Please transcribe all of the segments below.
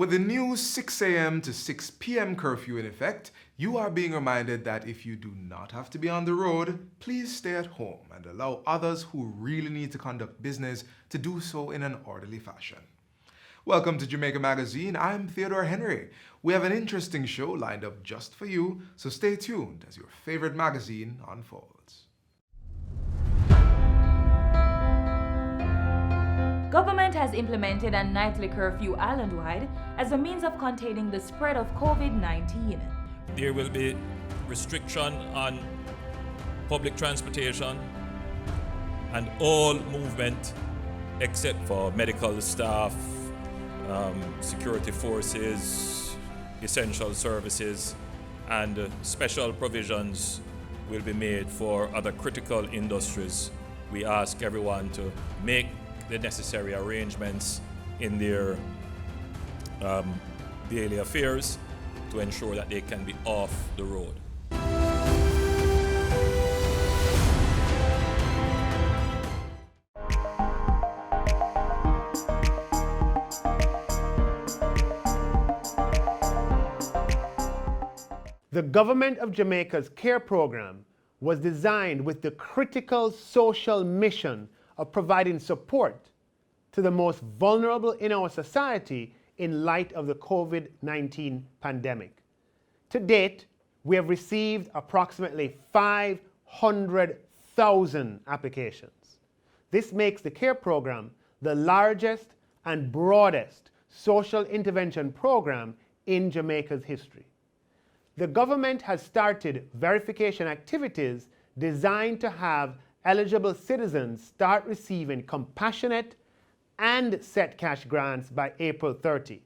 With the new 6 a.m. to 6 p.m. curfew in effect, you are being reminded that if you do not have to be on the road, please stay at home and allow others who really need to conduct business to do so in an orderly fashion. Welcome to Jamaica Magazine. I'm Theodore Henry. We have an interesting show lined up just for you, so stay tuned as your favorite magazine unfolds. Government has implemented a nightly curfew island-wide as a means of containing the spread of COVID-19. There will be restriction on public transportation and all movement except for medical staff, security forces, essential services, and special provisions will be made for other critical industries. We ask everyone to make the necessary arrangements in their daily affairs to ensure that they can be off the road. The Government of Jamaica's CARE program was designed with the critical social mission of providing support to the most vulnerable in our society in light of the COVID-19 pandemic. To date, we have received approximately 500,000 applications. This makes the CARE program the largest and broadest social intervention program in Jamaica's history. The government has started verification activities designed to have eligible citizens start receiving compassionate and set cash grants by April 30.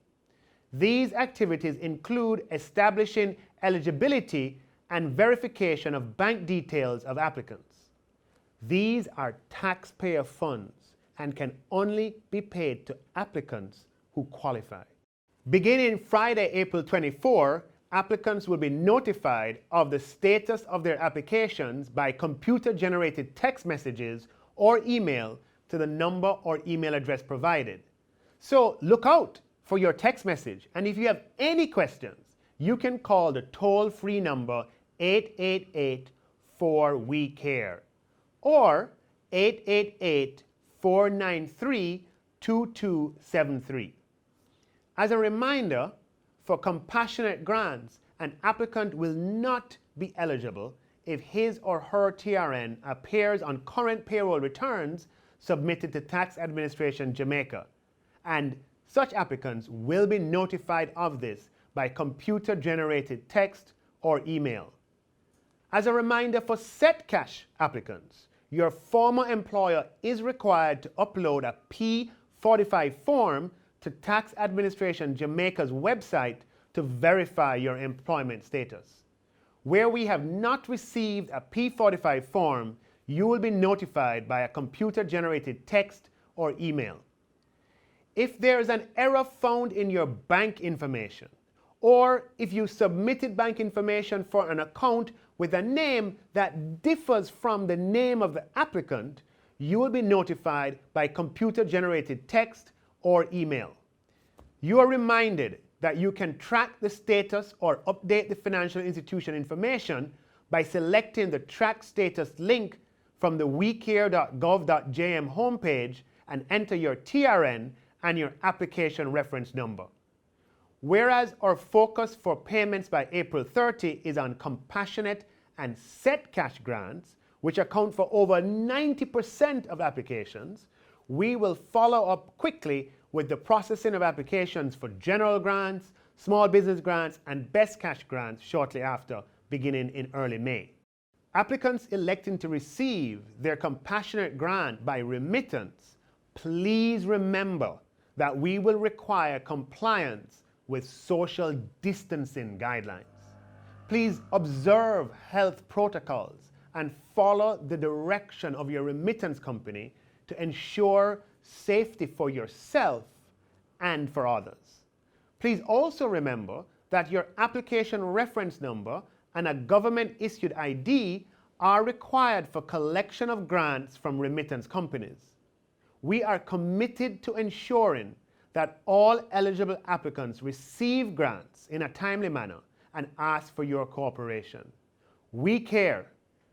These activities include establishing eligibility and verification of bank details of applicants. These are taxpayer funds and can only be paid to applicants who qualify. Beginning Friday, April 24, applicants will be notified of the status of their applications by computer-generated text messages or email to the number or email address provided. So look out for your text message, and if you have any questions, you can call the toll-free number 888-4WE-CARE or 888-493-2273. As a reminder, for compassionate grants, an applicant will not be eligible if his or her TRN appears on current payroll returns submitted to Tax Administration Jamaica, and such applicants will be notified of this by computer-generated text or email. As a reminder for set cash applicants, your former employer is required to upload a P45 form to Tax Administration Jamaica's website to verify your employment status. Where we have not received a P45 form, you will be notified by a computer-generated text or email. If there is an error found in your bank information, or if you submitted bank information for an account with a name that differs from the name of the applicant, you will be notified by computer-generated text or email. You are reminded that you can track the status or update the financial institution information by selecting the Track Status link from the wecare.gov.jm homepage and enter your TRN and your application reference number. Whereas our focus for payments by April 30 is on compassionate and set cash grants, which account for over 90% of applications, we will follow up quickly with the processing of applications for general grants, small business grants, and best cash grants shortly after, beginning in early May. Applicants electing to receive their compassionate grant by remittance, please remember that we will require compliance with social distancing guidelines. Please observe health protocols and follow the direction of your remittance company to ensure safety for yourself and for others. Please also remember that your application reference number and a government-issued ID are required for collection of grants from remittance companies. We are committed to ensuring that all eligible applicants receive grants in a timely manner and ask for your cooperation. We care,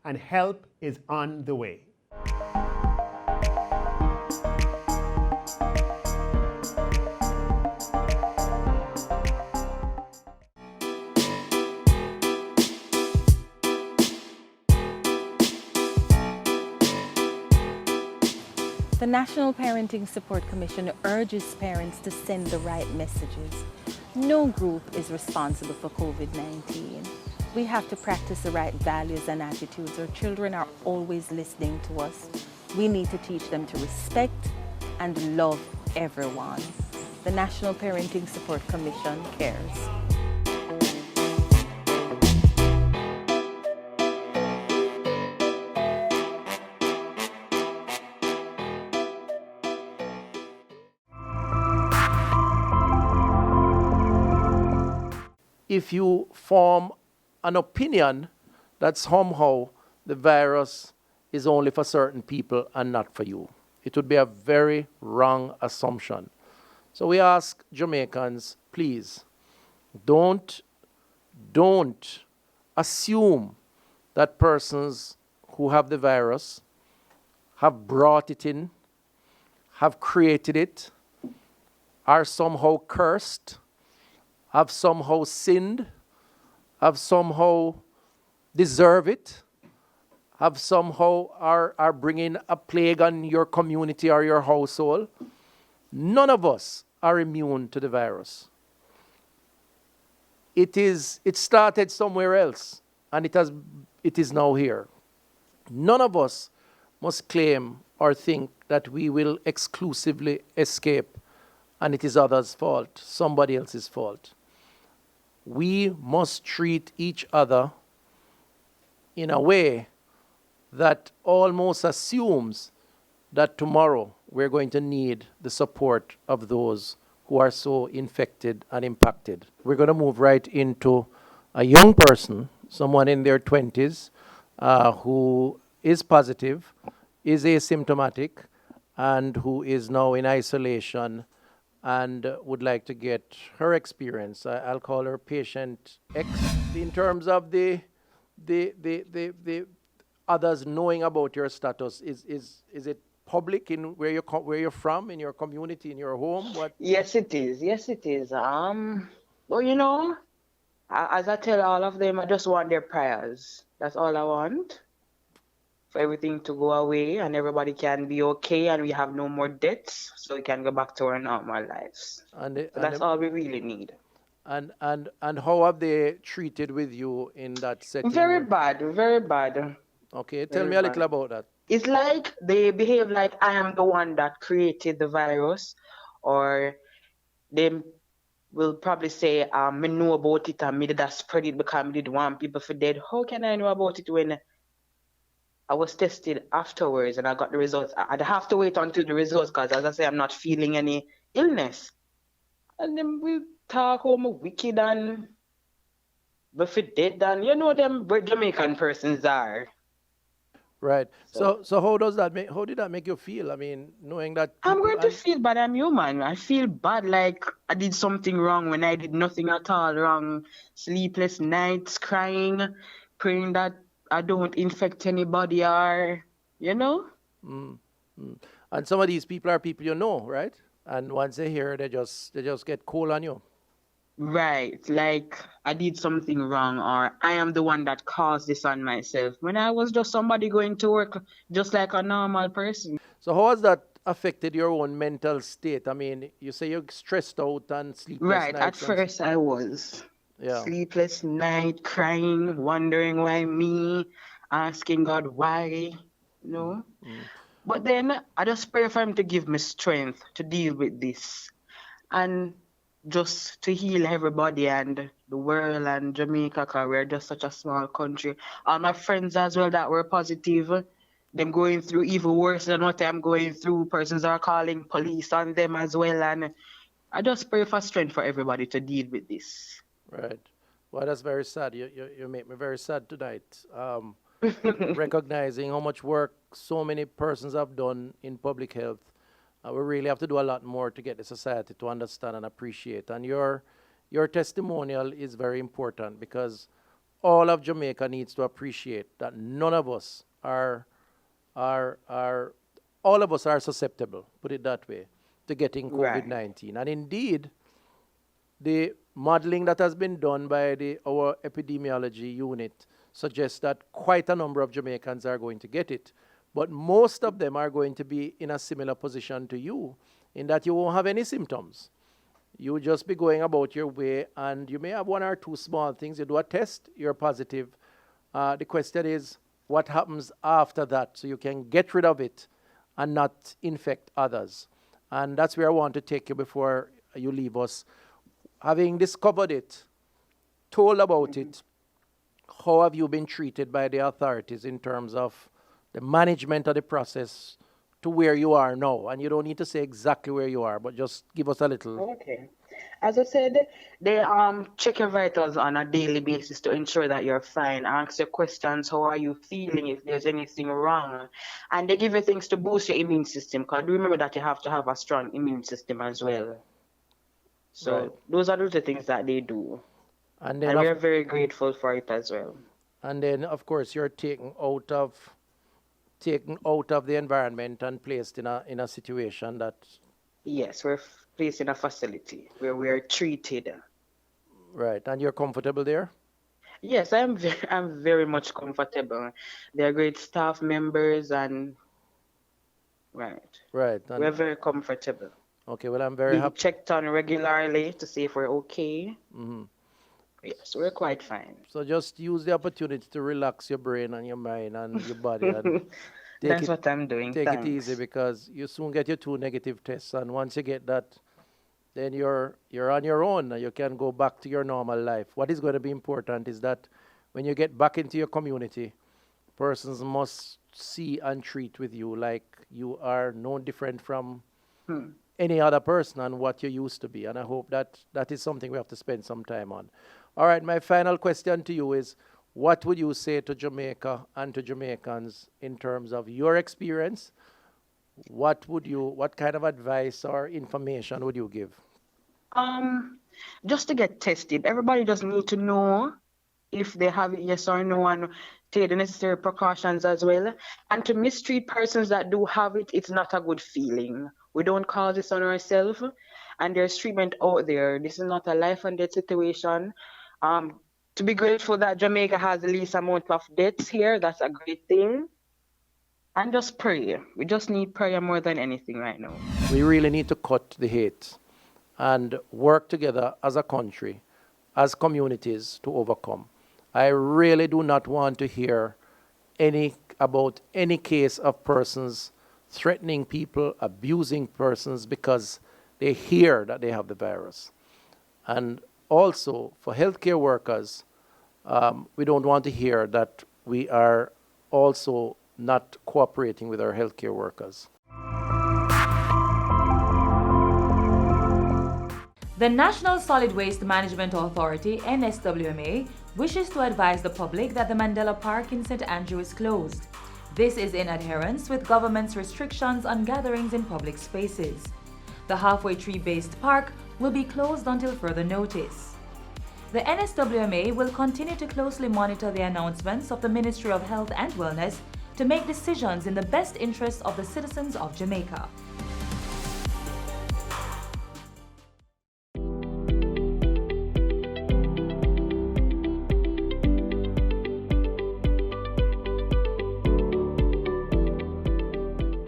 and help is on the way. The National Parenting Support Commission urges parents to send the right messages. No group is responsible for COVID-19. We have to practice the right values and attitudes. Our children are always listening to us. We need to teach them to respect and love everyone. The National Parenting Support Commission cares. If you form an opinion that somehow the virus is only for certain people and not for you, it would be a very wrong assumption. So we ask Jamaicans, please, don't assume that persons who have the virus have brought it in, have created it, are somehow cursed, have somehow sinned, have somehow deserve it, have somehow are bringing a plague on your community or your household. None of us are immune to the virus. It started somewhere else, and it is now here. None of us must claim or think that we will exclusively escape and it is others' fault, somebody else's fault. We must treat each other in a way that almost assumes that tomorrow we're going to need the support of those who are so infected and impacted. We're going to move right into a young person, someone in their 20s, who is positive, is asymptomatic, and who is now in isolation and would like to get her experience. I'll call her patient X. In terms of the others knowing about your status, is it public in where you're from, in your community, in your home? What? Yes, it is. Yes, it is. Well, you know, as I tell all of them, I just want their prayers. That's all I want. For everything to go away and everybody can be okay and we have no more deaths, so we can go back to our normal lives. So that's all we really need. And how have they treated with you in that setting? Very bad, very bad. Okay, tell me a little about that. It's like they behave like I am the one that created the virus, or they will probably say, me know about it and me did that spread it because me did want people for dead. How can I know about it when I was tested afterwards and I got the results? I'd have to wait until the results because, as I say, I'm not feeling any illness. And then we talk how I'm wicked and for dead, and you know them Jamaican persons are. Right. So how did that make you feel? I mean, knowing that I'm going to feel bad. I'm human. I feel bad like I did something wrong when I did nothing at all wrong. Sleepless nights, crying, praying that I don't infect anybody, or, you know? And some of these people are people you know, right? And once they hear, they just get cold on you. Right, like I did something wrong, or I am the one that caused this on myself, when I was just somebody going to work just like a normal person. So how has that affected your own mental state? I mean, you say you're stressed out and sleepless Right, at nights. first I was. Yeah. Sleepless night, crying, wondering why me, asking God why, you know. But then I just pray for him to give me strength to deal with this and just to heal everybody and the world and Jamaica, because we're just such a small country. All my friends as well that were positive, them going through even worse than what I'm going through. Persons are calling police on them as well, and I just pray for strength for everybody to deal with this. Right. Well, that's very sad. You make me very sad tonight. Recognizing how much work so many persons have done in public health We really have to do a lot more to get the society to understand and appreciate. And your testimonial is very important because all of Jamaica needs to appreciate that none of us all of us are susceptible, put it that way, to getting COVID-19. And indeed, the modeling that has been done by our epidemiology unit suggests that quite a number of Jamaicans are going to get it. But most of them are going to be in a similar position to you, in that you won't have any symptoms. You will just be going about your way, and you may have one or two small things. You do a test, you're positive. The question is, what happens after that so you can get rid of it and not infect others? And that's where I want to take you before you leave us. Having discovered it, told about it, how have you been treated by the authorities in terms of the management of the process to where you are now? And you don't need to say exactly where you are, but just give us a little. Okay. As I said, they check your vitals on a daily basis to ensure that you're fine. Ask you questions, how are you feeling, if there's anything wrong. And they give you things to boost your immune system, because remember that you have to have a strong immune system as well. So those are the things that they do. And we are very grateful for it as well. And then, of course, you're taken out of the environment and placed in a situation that... Yes, we're placed in a facility where we're treated. Right, and you're comfortable there? Yes, I'm very much comfortable. They're great staff members and... Right. And we're very comfortable. Okay, well, I'm very happy. Checked on regularly to see if we're okay. Mm-hmm. Yes, we're quite fine. So just use the opportunity to relax your brain and your mind and your body. And that's what I'm doing. Take it easy, because you soon get your 2 negative tests. And once you get that, then you're on your own. You can go back to your normal life. What is going to be important is that when you get back into your community, persons must see and treat with you like you are no different from any other person and what you used to be. And I hope that is something we have to spend some time on. All right, my final question to you is, what would you say to Jamaica and to Jamaicans in terms of your experience? What kind of advice or information would you give? Just to get tested. Everybody just need to know if they have it, yes or no, and take the necessary precautions as well. And to mistreat persons that do have it, it's not a good feeling. We don't cause this on ourselves, and there's treatment out there. This is not a life and death situation. To be grateful that Jamaica has the least amount of deaths here, that's a great thing. And just pray. We just need prayer more than anything right now. We really need to cut the hate and work together as a country, as communities, to overcome. I really do not want to hear about any case of persons threatening people, abusing persons because they hear that they have the virus. And also, for healthcare workers, we don't want to hear that we are also not cooperating with our healthcare workers. The National Solid Waste Management Authority, NSWMA, wishes to advise the public that the Mandela Park in St. Andrew is closed. This is in adherence with government's restrictions on gatherings in public spaces. The halfway tree-based park will be closed until further notice. The NSWMA will continue to closely monitor the announcements of the Ministry of Health and Wellness to make decisions in the best interests of the citizens of Jamaica.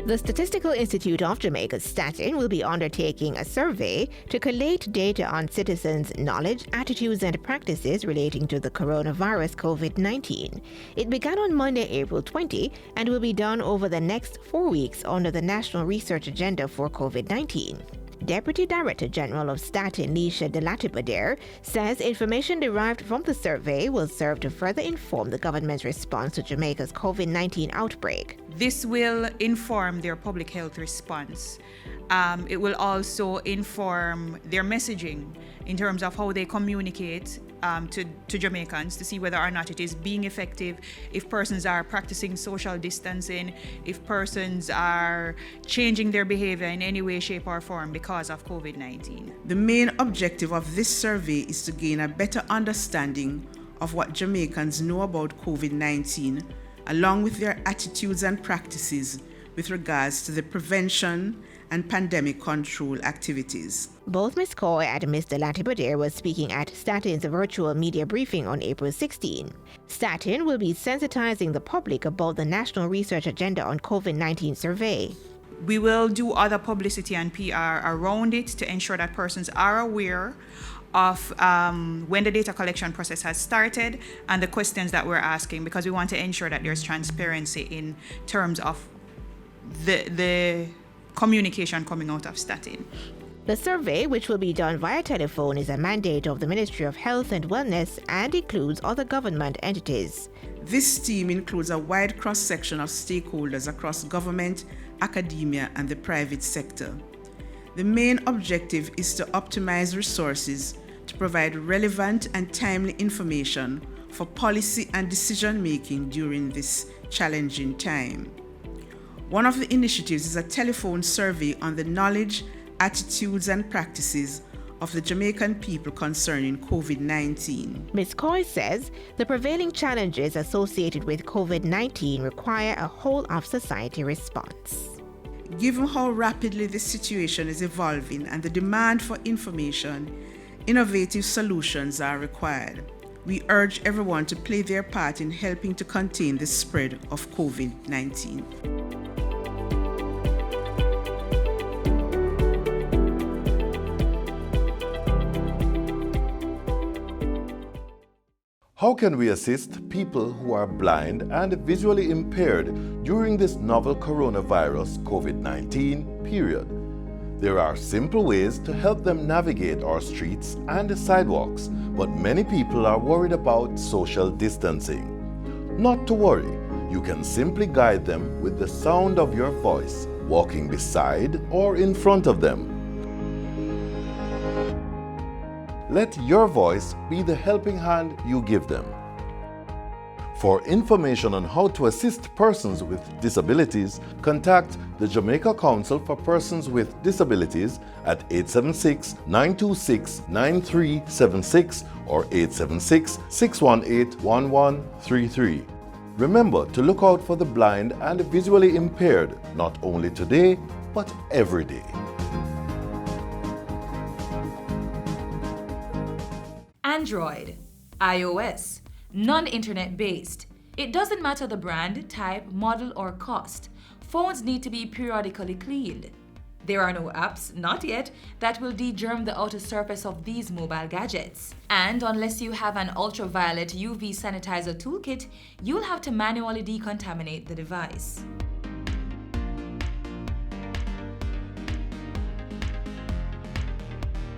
The Statistical Institute of Jamaica's Statin will be undertaking a survey to collate data on citizens' knowledge, attitudes, and practices relating to the coronavirus COVID-19. It began on Monday, April 20, and will be done over the next 4 weeks under the National Research Agenda for COVID-19. Deputy Director General of Statin, Nisha Delatipader, says information derived from the survey will serve to further inform the government's response to Jamaica's COVID-19 outbreak. This will inform their public health response. It will also inform their messaging in terms of how they communicate to Jamaicans to see whether or not it is being effective, if persons are practicing social distancing, if persons are changing their behavior in any way, shape, or form because of COVID-19. The main objective of this survey is to gain a better understanding of what Jamaicans know about COVID-19, along with their attitudes and practices with regards to the prevention and pandemic control activities. Both Ms. Coy and Ms. Delati-Badir were speaking at Statin's virtual media briefing on April 16. Statin will be sensitizing the public about the National Research Agenda on COVID-19 survey. We will do other publicity and PR around it to ensure that persons are aware of when the data collection process has started and the questions that we're asking, because we want to ensure that there's transparency in terms of the communication coming out of Statin. The survey, which will be done via telephone, is a mandate of the Ministry of Health and Wellness and includes other government entities. This team includes a wide cross-section of stakeholders across government, academia, and the private sector. The main objective is to optimize resources to provide relevant and timely information for policy and decision-making during this challenging time. One of the initiatives is a telephone survey on the knowledge, attitudes, and practices of the Jamaican people concerning COVID-19. Ms. Coy says the prevailing challenges associated with COVID-19 require a whole-of-society response. Given how rapidly this situation is evolving and the demand for information, innovative solutions are required. We urge everyone to play their part in helping to contain the spread of COVID-19. How can we assist people who are blind and visually impaired during this novel coronavirus COVID-19 period? There are simple ways to help them navigate our streets and sidewalks, but many people are worried about social distancing. Not to worry, you can simply guide them with the sound of your voice, walking beside or in front of them. Let your voice be the helping hand you give them. For information on how to assist persons with disabilities, contact the Jamaica Council for Persons with Disabilities at 876-926-9376 or 876-618-1133. Remember to look out for the blind and visually impaired, not only today, but every day. Android, iOS, non-internet based. It doesn't matter the brand, type, model, or cost. Phones need to be periodically cleaned. There are no apps, not yet, that will de-germ the outer surface of these mobile gadgets. And unless you have an ultraviolet UV sanitizer toolkit, you'll have to manually decontaminate the device.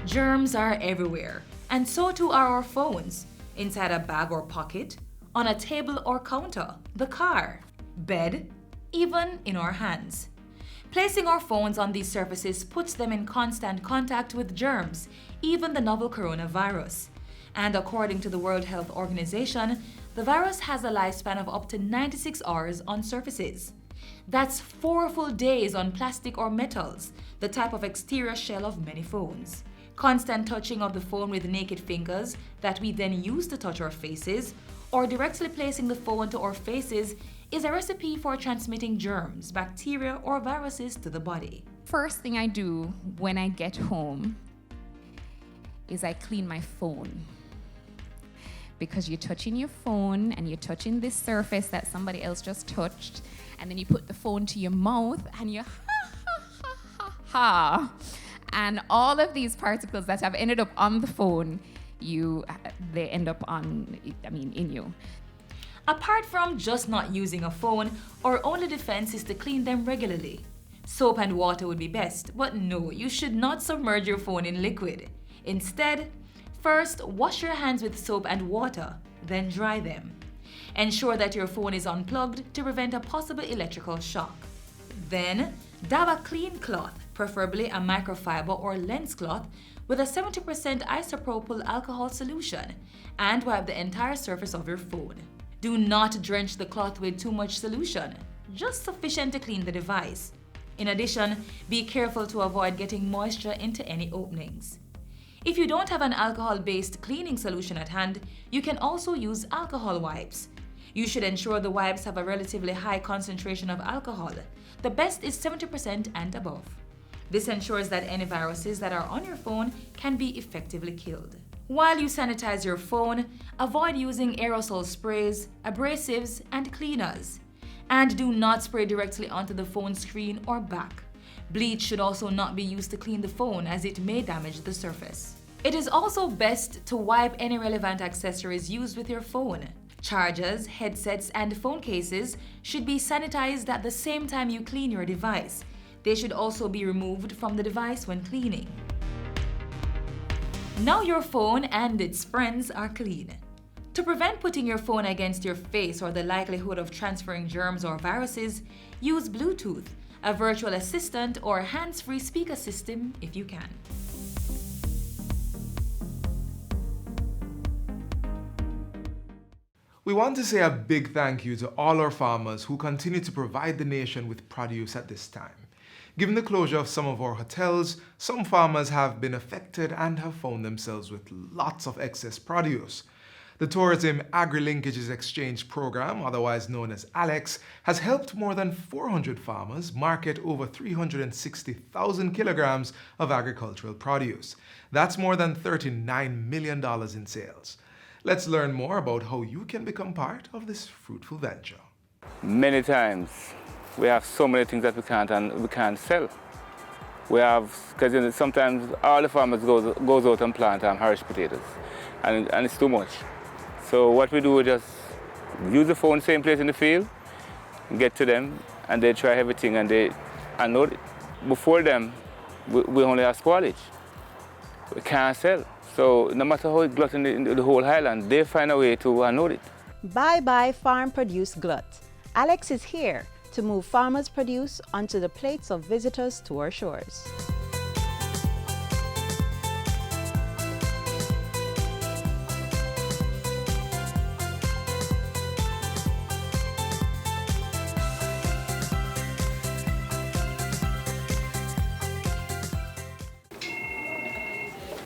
Germs are everywhere, and so too are our phones, inside a bag or pocket, on a table or counter, the car, bed, even in our hands. Placing our phones on these surfaces puts them in constant contact with germs, even the novel coronavirus. And according to the World Health Organization, the virus has a lifespan of up to 96 hours on surfaces. That's 4 full days on plastic or metals, the type of exterior shell of many phones. Constant touching of the phone with naked fingers that we then use to touch our faces, or directly placing the phone to our faces is a recipe for transmitting germs, bacteria, or viruses to the body. First thing I do when I get home is I clean my phone. Because you're touching your phone and you're touching this surface that somebody else just touched, and then you put the phone to your mouth and you ha. And all of these particles that have ended up on the phone, they end up in you. Apart from just not using a phone, our only defense is to clean them regularly. Soap and water would be best, but no, you should not submerge your phone in liquid. Instead, first wash your hands with soap and water, then dry them. Ensure that your phone is unplugged to prevent a possible electrical shock. Then, dab a clean cloth preferably a microfiber or lens cloth with a 70% isopropyl alcohol solution, and wipe the entire surface of your phone. Do not drench the cloth with too much solution, just sufficient to clean the device. In addition, be careful to avoid getting moisture into any openings. If you don't have an alcohol-based cleaning solution at hand, you can also use alcohol wipes. You should ensure the wipes have a relatively high concentration of alcohol. The best is 70% and above. This ensures that any viruses that are on your phone can be effectively killed. While you sanitize your phone, avoid using aerosol sprays, abrasives, and cleaners. And do not spray directly onto the phone screen or back. Bleach should also not be used to clean the phone, as it may damage the surface. It is also best to wipe any relevant accessories used with your phone. Chargers, headsets, and phone cases should be sanitized at the same time you clean your device. They should also be removed from the device when cleaning. Now your phone and its friends are clean. To prevent putting your phone against your face or the likelihood of transferring germs or viruses, use Bluetooth, a virtual assistant or hands-free speaker system if you can. We want to say a big thank you to all our farmers who continue to provide the nation with produce at this time. Given the closure of some of our hotels, some farmers have been affected and have found themselves with lots of excess produce. The Tourism Agri Linkages Exchange Program, otherwise known as ALEX, has helped more than 400 farmers market over 360,000 kilograms of agricultural produce. That's more than $39 million in sales. Let's learn more about how you can become part of this fruitful venture. Many times we have so many things that we can't sell. We have, because sometimes all the farmers goes out and plant Irish potatoes, and it's too much. So what we do, we just use the phone same place in the field, get to them, and they try everything, and know before them we only have spoilage. We can't sell. So no matter how it glut in the whole highland, they find a way to unload it. Bye-bye farm produce glut. Alex is here to move farmers' produce onto the plates of visitors to our shores.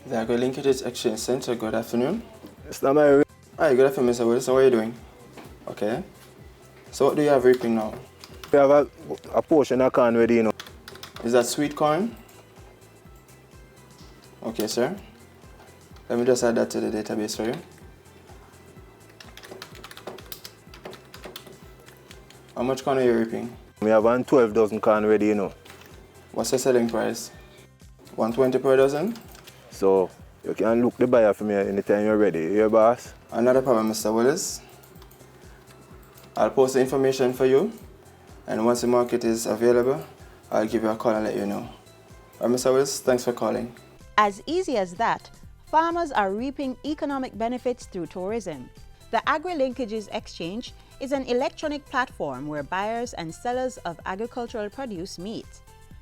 The Agri Linkages Exchange Center, good afternoon. Hi, good afternoon, Mr. Wilson. How are you doing? Okay. So what do you have reaping now? We have a portion of corn ready, you know. Is that sweet corn? Okay, sir. Let me just add that to the database for you. How much corn are you reaping? We have 12 dozen corn ready, you know. What's the selling price? 120 per dozen? So you can look the buyer for me anytime you're ready. You hear, boss? Another problem, Mr. Willis. I'll post the information for you, and once the market is available, I'll give you a call and let you know. All right, Mr. Willis, thanks for calling. As easy as that, farmers are reaping economic benefits through tourism. The Agri Linkages Exchange is an electronic platform where buyers and sellers of agricultural produce meet.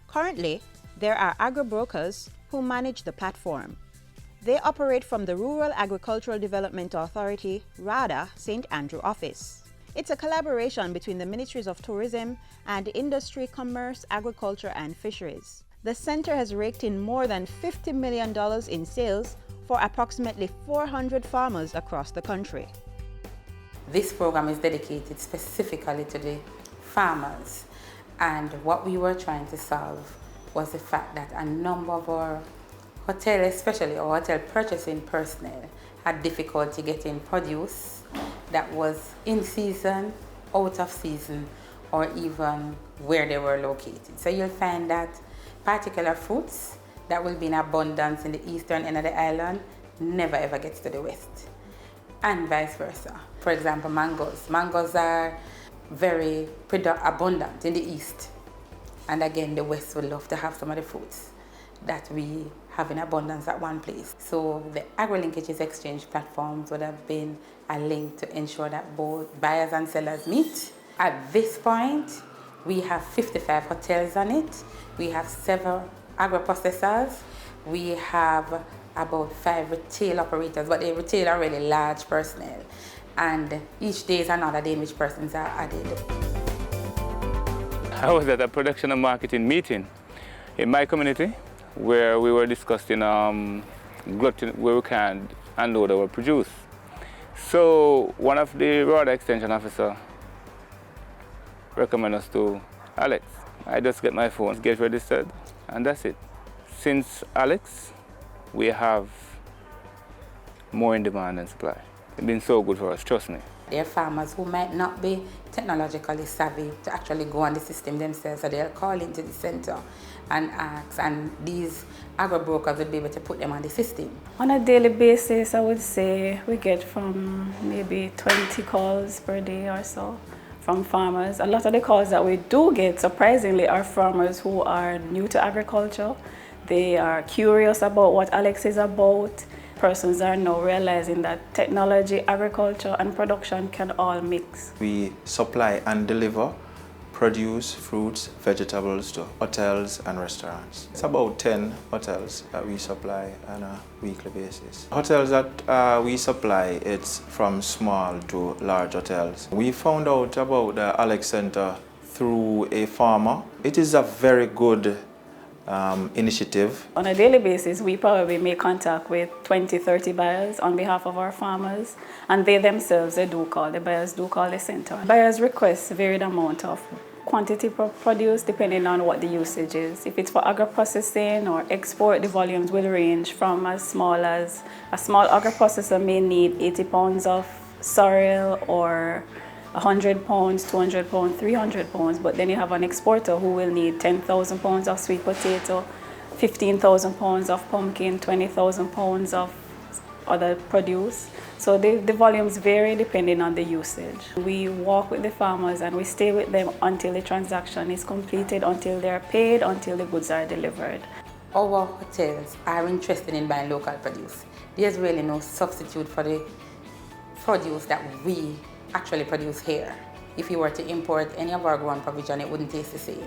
Currently, there are agri-brokers who manage the platform. They operate from the Rural Agricultural Development Authority, RADA, St. Andrew office. It's a collaboration between the Ministries of Tourism and Industry, Commerce, Agriculture and Fisheries. The center has raked in more than $50 million in sales for approximately 400 farmers across the country. This program is dedicated specifically to the farmers, and what we were trying to solve was the fact that a number of our hotel, especially our hotel purchasing personnel, had difficulty getting produce that was in season, out of season, or even where they were located. So you'll find that particular fruits that will be in abundance in the eastern end of the island never ever gets to the west, and vice versa. For example, mangoes. Mangoes are very abundant in the east, and again, the west would love to have some of the fruits that we have in abundance at one place. So the Agri Linkages Exchange platforms would have been a link to ensure that both buyers and sellers meet. At this point, we have 55 hotels on it. We have several agro-processors. We have about 5 retail operators, but the retail are really large personnel. And each day is another day in which persons are added. I was at a production and marketing meeting in my community where we were discussing gluten, where we can unload our produce. So one of the RODA extension officer recommended us to Alex. I just get my phone, get registered, and that's it. Since Alex, we have more in demand than supply. It's been so good for us, trust me. There are farmers who might not be technologically savvy to actually go on the system themselves, so they'll call into the center and ask, and these agro-brokers will be able to put them on the system. On a daily basis, I would say we get from maybe 20 calls per day or so from farmers. A lot of the calls that we do get, surprisingly, are farmers who are new to agriculture. They are curious about what Alex is about. Persons are now realizing that technology, agriculture, and production can all mix. We supply and deliver produce, fruits, vegetables to hotels and restaurants. It's about 10 hotels that we supply on a weekly basis. Hotels that we supply, it's from small to large hotels. We found out about the Alex Center through a farmer. It is a very good initiative. On a daily basis, we probably make contact with 20-30 buyers on behalf of our farmers, and they themselves, the buyers do call the center. Buyers request varied amount of quantity produce depending on what the usage is. If it's for agro-processing or export, the volumes will range from as small as a small agro-processor may need 80 pounds of sorrel or 100 pounds, 200 pounds, 300 pounds, but then you have an exporter who will need 10,000 pounds of sweet potato, 15,000 pounds of pumpkin, 20,000 pounds of other produce. So the volumes vary depending on the usage. We walk with the farmers and we stay with them until the transaction is completed, until they're paid, until the goods are delivered. Our hotels are interested in buying local produce. There's really no substitute for the produce that we actually produce here. If you were to import any of our grown provision, it wouldn't taste the same.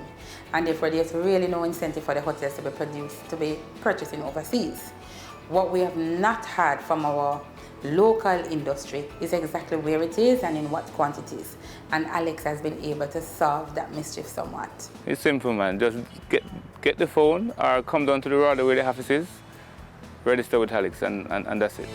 And therefore, there's really no incentive for the hotels to be purchasing overseas. What we have not had from our local industry is exactly where it is and in what quantities. And Alex has been able to solve that mischief somewhat. It's simple, man. Just get the phone or come down to the RODA where the office is, register with Alex, and that's it.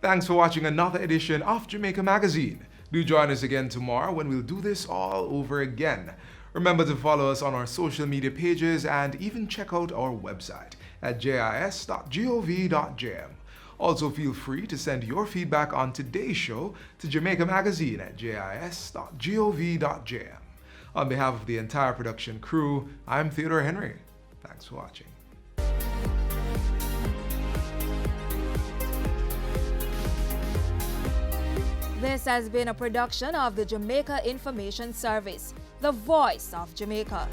Thanks for watching another edition of Jamaica Magazine. Do join us again tomorrow when we'll do this all over again. Remember to follow us on our social media pages and even check out our website at jis.gov.jm. Also feel free to send your feedback on today's show to Jamaica Magazine at jis.gov.jm. On behalf of the entire production crew, I'm Theodore Henry. Thanks for watching. This has been a production of the Jamaica Information Service, the voice of Jamaica.